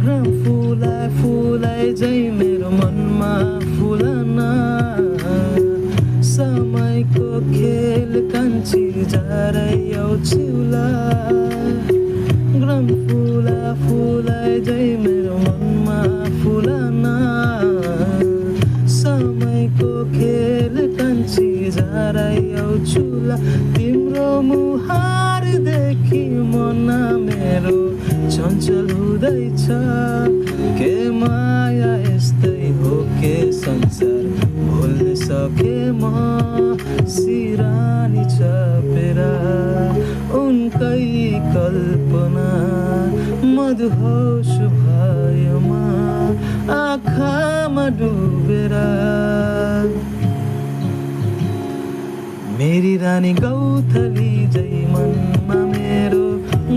घाम फुलाए फुलाए झै मेरो मनमा फुलन समयको खेल कान्छी जारै आउँछिउला घाम फुला फुलाए झै मेरो मनमा फुलन समयको खेल कान्छी जारै आउँछुला तिम्रो मुहारदेखि मन मेरो चञ्चल हुँदैछ के माया यस्तै हो के संसार भुल्न सके म सिरानी चपेर उनकै कल्पना मधुहोश भयो म आँखामा डुबेर मेरी रानी गौथली जै मनमा मेरो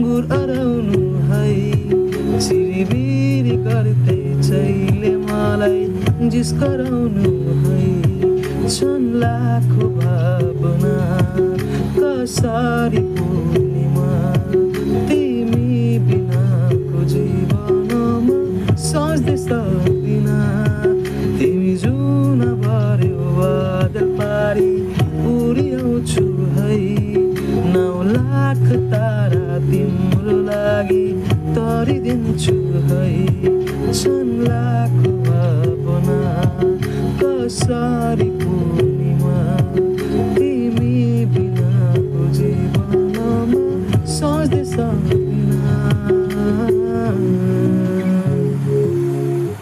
गुर अराउनु है चिरिबिरी गर्दै छैले मलाई जिस गराउनु है छन् लाखौँ भावना कसरी पूर्णिमा तिमी बिनाको जीवनमा सोच्दै सक्दिन तिमी जुन भर्यो बादल पारी उड्याउँछु है 9 लाख तारा तिम्रो लागि तरिदिन्छु है छन् लाखौँ भावना कसरी